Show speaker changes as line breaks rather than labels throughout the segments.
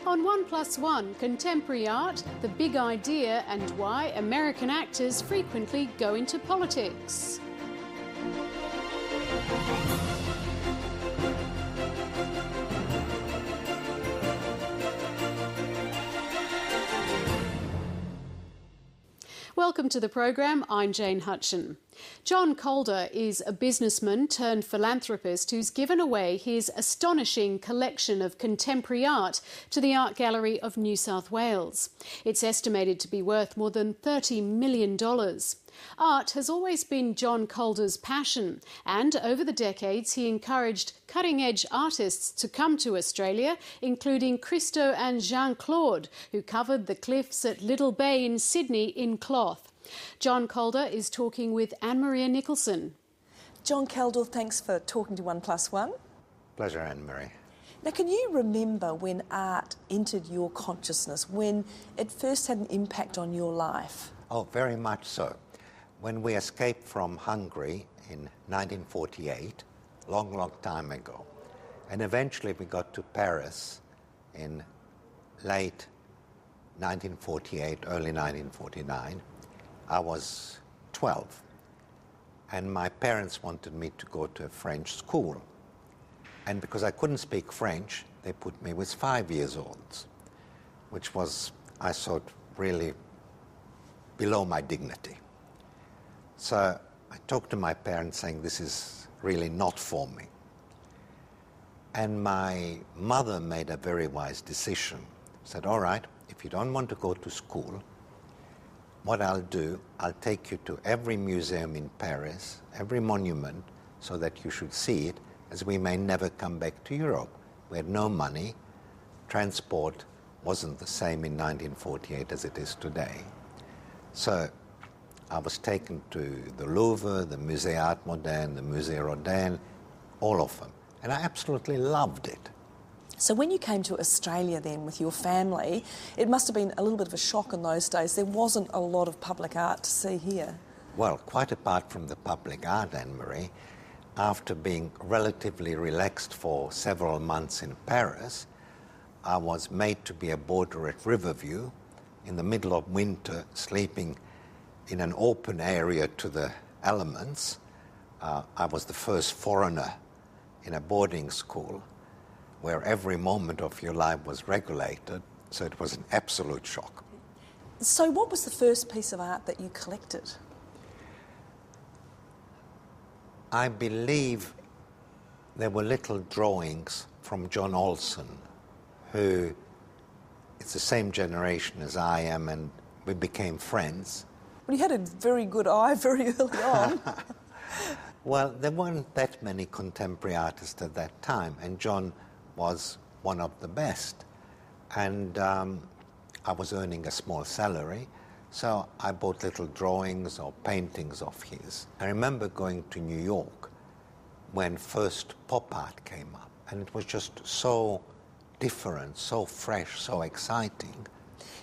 On 1+1, contemporary art, the big idea and why American actors frequently go into politics. Welcome to the program. I'm Jane Hutchin. John Kaldor is a businessman turned philanthropist who's given away his astonishing collection of contemporary art to the Art Gallery of New South Wales. It's estimated to be worth more than $30 million. Art has always been John Kaldor's passion, and over the decades he encouraged cutting-edge artists to come to Australia, including Christo and Jean-Claude, who covered the cliffs at Little Bay in Sydney in cloth. John Kaldor is talking with Anne-Maria Nicholson.
John Kaldor, thanks for talking to 1+1.
Pleasure, Anne-Marie.
Now, can you remember when art entered your consciousness, when it first had an impact on your life?
Oh, very much so. When we escaped from Hungary in 1948, long time ago, and eventually we got to Paris in late 1948, early 1949, I was 12, and my parents wanted me to go to a French school. And because I couldn't speak French, they put me with 5-year-olds, which was, I thought, really below my dignity. So I talked to my parents saying, this is really not for me. And my mother made a very wise decision. Said, all right, if you don't want to go to school, what I'll do, I'll take you to every museum in Paris, every monument, so that you should see it, as we may never come back to Europe. We had no money. Transport wasn't the same in 1948 as it is today. So I was taken to the Louvre, the Musée Art Moderne, the Musée Rodin, all of them. And I absolutely loved it.
So when you came to Australia then with your family, it must have been a little bit of a shock in those days. There wasn't a lot of public art to see here.
Well, quite apart from the public art, Anne-Marie, after being relatively relaxed for several months in Paris, I was made to be a boarder at Riverview in the middle of winter, sleeping in an open area to the elements. I was the first foreigner in a boarding school where every moment of your life was regulated, so it was an absolute shock.
So what was the first piece of art that you collected?
I believe there were little drawings from John Olsen, who is the same generation as I am, and we became friends.
Well, you had a very good eye very early on.
Well, there weren't that many contemporary artists at that time, and John was one of the best. And I was earning a small salary, so I bought little drawings or paintings of his. I remember going to New York when first pop art came up, and it was just so different, so fresh, so exciting.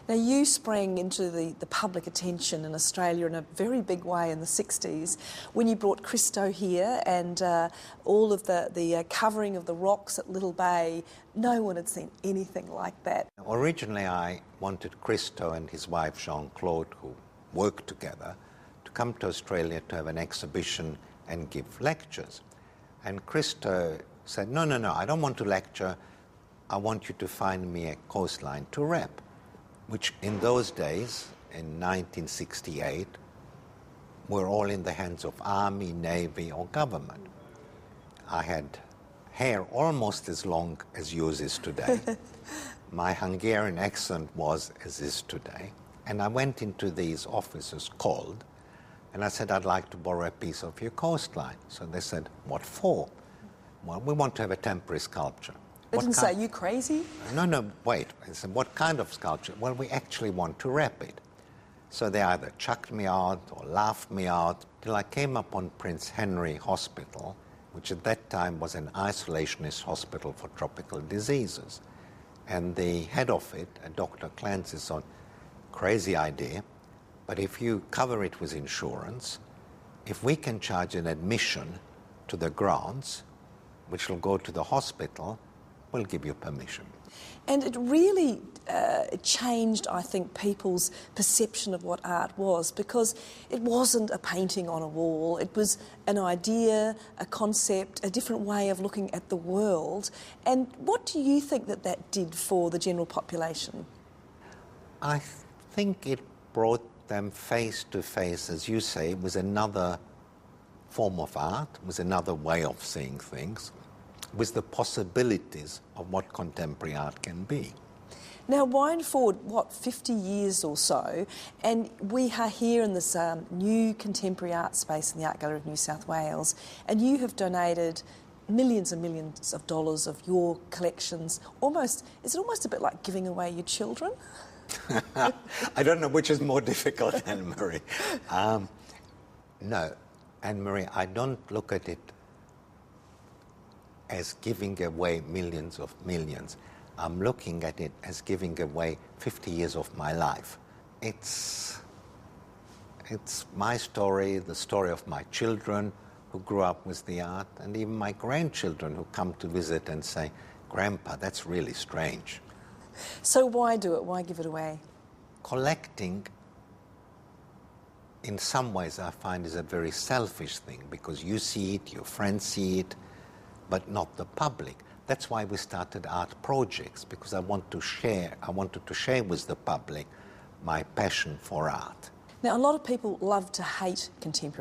Now, you sprang into the public attention in Australia in a very big way in the 60s when you brought Christo here and all of the covering of the rocks at Little Bay. No one had seen anything like that.
Originally, I wanted Christo and his wife Jean-Claude, who worked together, to come to Australia to have an exhibition and give lectures. And Christo said, no, I don't want to lecture. I want you to find me a coastline to rep, which in those days, in 1968, were all in the hands of army, navy, or government. I had hair almost as long as yours is today. My Hungarian accent was as is today. And I went into these offices called, and I said, I'd like to borrow a piece of your coastline. So they said, what for? Well, we want to have a temporary sculpture.
They didn't say, you crazy?
No, wait. I said, what kind of sculpture? Well, we actually want to rep it. So they either chucked me out or laughed me out, till I came upon Prince Henry Hospital, which at that time was an isolationist hospital for tropical diseases. And the head of it, Dr. Clancy, thought, crazy idea, but if you cover it with insurance, if we can charge an admission to the grounds, which will go to the hospital, we'll give you permission.
And it really changed, I think, people's perception of what art was, because it wasn't a painting on a wall. It was an idea, a concept, a different way of looking at the world. And what do you think that that did for the general population?
I think it brought them face to face, as you say, with another form of art, with another way of seeing things, with the possibilities of what contemporary art can be.
Now, wind forward, 50 years or so, and we are here in this new contemporary art space in the Art Gallery of New South Wales, and you have donated millions and millions of dollars of your collections. Is it almost a bit like giving away your children?
I don't know which is more difficult, Anne-Marie. No, Anne-Marie, I don't look at it as giving away millions of millions. I'm looking at it as giving away 50 years of my life. It's my story, the story of my children who grew up with the art, and even my grandchildren who come to visit and say, "Grandpa, that's really strange."
So why do it? Why give it away?
Collecting, in some ways, I find is a very selfish thing, because you see it, your friends see it, but not the public. That's why we started art projects, because I wanted to share with the public my passion for art.
Now, a lot of people love to hate contemporary